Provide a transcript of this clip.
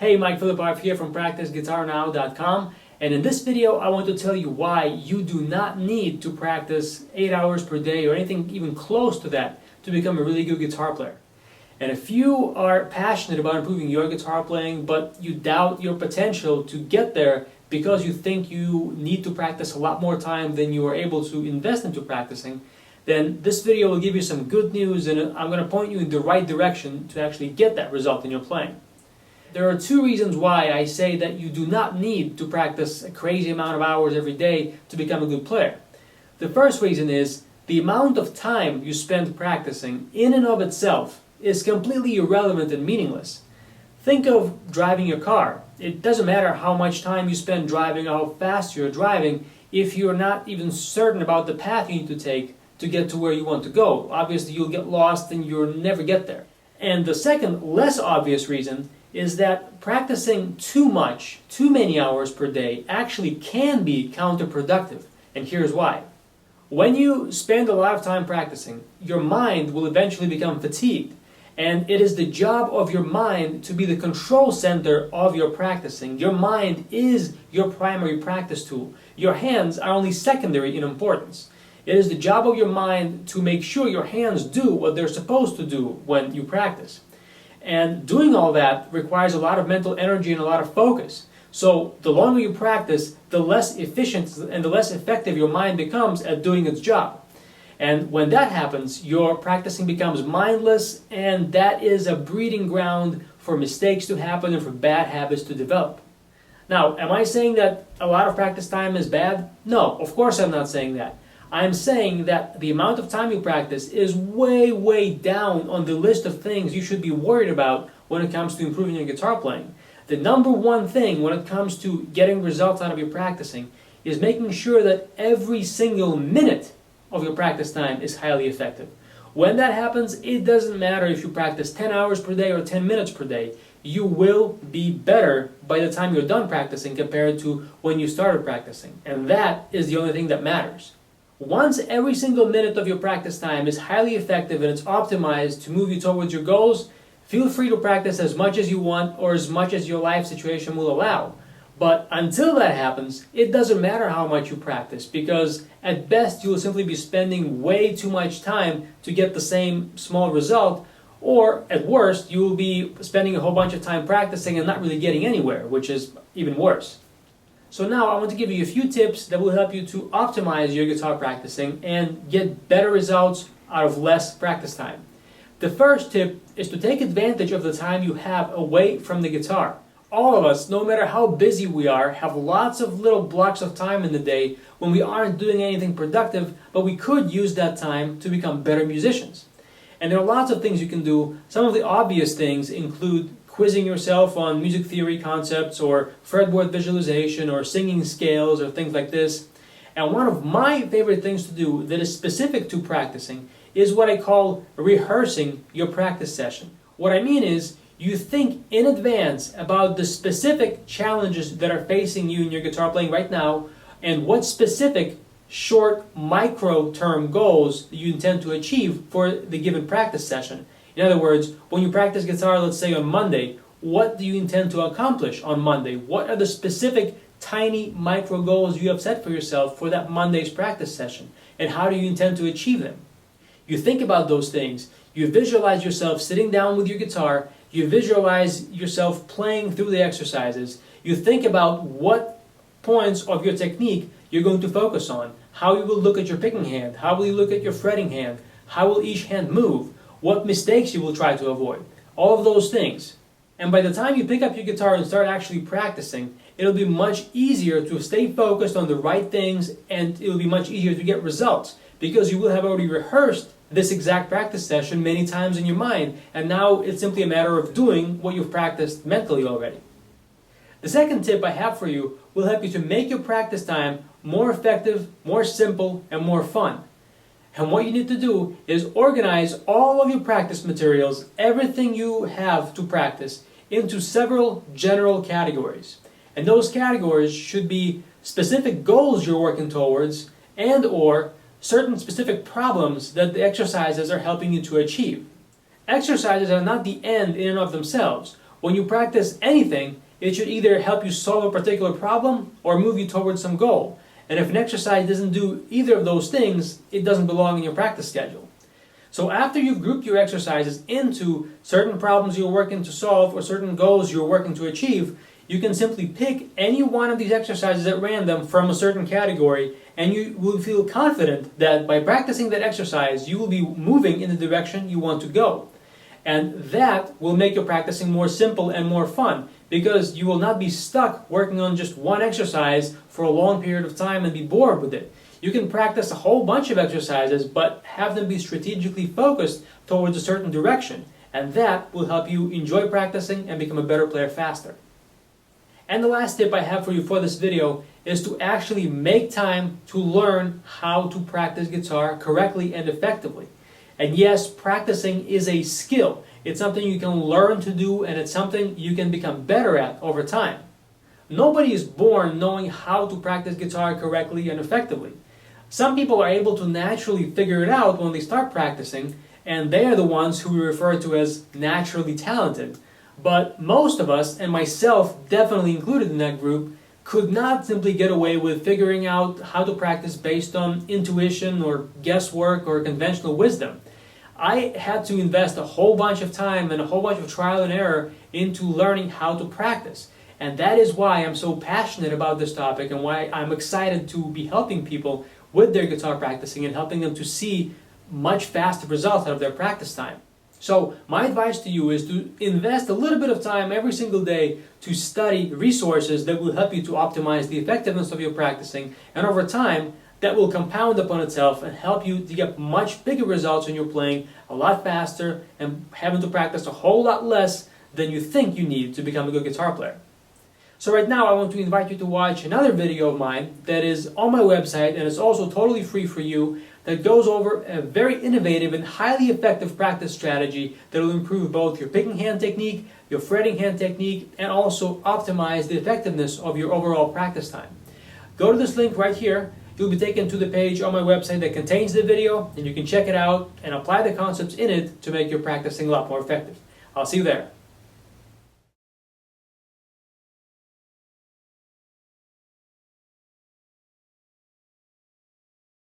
Hey, Mike Philippov here from PracticeGuitarNow.com, and in this video I want to tell you why you do not need to practice 8 hours per day or anything even close to that to become a really good guitar player. And if you are passionate about improving your guitar playing but you doubt your potential to get there because you think you need to practice a lot more time than you are able to invest into practicing, then this video will give you some good news and I'm going to point you in the right direction to actually get that result in your playing. There are two reasons why I say that you do not need to practice a crazy amount of hours every day to become a good player. The first reason is the amount of time you spend practicing in and of itself is completely irrelevant and meaningless. Think of driving your car. It doesn't matter how much time you spend driving or how fast you're driving if you're not even certain about the path you need to take to get to where you want to go. Obviously you'll get lost and you'll never get there. And the second, less obvious reason is that practicing too many hours per day actually can be counterproductive. And here's why. When you spend a lot of time practicing, your mind will eventually become fatigued. And it is the job of your mind to be the control center of your practicing. Your mind is your primary practice tool. Your hands are only secondary in importance. It is the job of your mind to make sure your hands do what they're supposed to do when you practice. And doing all that requires a lot of mental energy and a lot of focus. So the longer you practice, the less efficient and the less effective your mind becomes at doing its job. And when that happens, your practicing becomes mindless, and that is a breeding ground for mistakes to happen and for bad habits to develop. Now, am I saying that a lot of practice time is bad? No, of course I'm not saying that. I'm saying that the amount of time you practice is way down on the list of things you should be worried about when it comes to improving your guitar playing. The number one thing when it comes to getting results out of your practicing is making sure that every single minute of your practice time is highly effective. When that happens, it doesn't matter if you practice 10 hours per day or 10 minutes per day. You will be better by the time you're done practicing compared to when you started practicing. And that is the only thing that matters. Once every single minute of your practice time is highly effective and it's optimized to move you towards your goals, feel free to practice as much as you want or as much as your life situation will allow. But until that happens, it doesn't matter how much you practice, because at best you will simply be spending way too much time to get the same small result, or at worst you will be spending a whole bunch of time practicing and not really getting anywhere, which is even worse. So now I want to give you a few tips that will help you to optimize your guitar practicing and get better results out of less practice time. The first tip is to take advantage of the time you have away from the guitar. All of us, no matter how busy we are, have lots of little blocks of time in the day when we aren't doing anything productive, but we could use that time to become better musicians. And there are lots of things you can do. Some of the obvious things include quizzing yourself on music theory concepts or fretboard visualization or singing scales or things like this. And one of my favorite things to do that is specific to practicing is what I call rehearsing your practice session. What I mean is you think in advance about the specific challenges that are facing you in your guitar playing right now and what specific short micro-term goals you intend to achieve for the given practice session. In other words, when you practice guitar, let's say on Monday, what do you intend to accomplish on Monday? What are the specific tiny micro goals you have set for yourself for that Monday's practice session? And how do you intend to achieve them? You think about those things. You visualize yourself sitting down with your guitar. You visualize yourself playing through the exercises. You think about what points of your technique you're going to focus on. How you will look at your picking hand. How will you look at your fretting hand? How will each hand move? What mistakes you will try to avoid. All of those things. And by the time you pick up your guitar and start actually practicing, it'll be much easier to stay focused on the right things, and it'll be much easier to get results because you will have already rehearsed this exact practice session many times in your mind, and now it's simply a matter of doing what you've practiced mentally already. The second tip I have for you will help you to make your practice time more effective, more simple, and more fun. And what you need to do is organize all of your practice materials, everything you have to practice, into several general categories. And those categories should be specific goals you're working towards and/or certain specific problems that the exercises are helping you to achieve. Exercises are not the end in and of themselves. When you practice anything, it should either help you solve a particular problem or move you towards some goal. And if an exercise doesn't do either of those things, it doesn't belong in your practice schedule. So after you've grouped your exercises into certain problems you're working to solve or certain goals you're working to achieve, you can simply pick any one of these exercises at random from a certain category, and you will feel confident that by practicing that exercise, you will be moving in the direction you want to go. And that will make your practicing more simple and more fun, because you will not be stuck working on just one exercise for a long period of time and be bored with it. You can practice a whole bunch of exercises, but have them be strategically focused towards a certain direction, and that will help you enjoy practicing and become a better player faster. And the last tip I have for you for this video is to actually make time to learn how to practice guitar correctly and effectively. And yes, practicing is a skill. It's something you can learn to do, and it's something you can become better at over time. Nobody is born knowing how to practice guitar correctly and effectively. Some people are able to naturally figure it out when they start practicing, and they are the ones who we refer to as naturally talented. But most of us, and myself definitely included in that group, could not simply get away with figuring out how to practice based on intuition or guesswork or conventional wisdom. I had to invest a whole bunch of time and a whole bunch of trial and error into learning how to practice. And that is why I'm so passionate about this topic, and why I'm excited to be helping people with their guitar practicing and helping them to see much faster results out of their practice time. So my advice to you is to invest a little bit of time every single day to study resources that will help you to optimize the effectiveness of your practicing, and over time that will compound upon itself and help you to get much bigger results when you're playing a lot faster and having to practice a whole lot less than you think you need to become a good guitar player. So right now I want to invite you to watch another video of mine that is on my website, and it's also totally free for you, that goes over a very innovative and highly effective practice strategy that will improve both your picking hand technique, your fretting hand technique, and also optimize the effectiveness of your overall practice time. Go to this link right here. You'll be taken to the page on my website that contains the video, and you can check it out and apply the concepts in it to make your practicing a lot more effective. I'll see you there.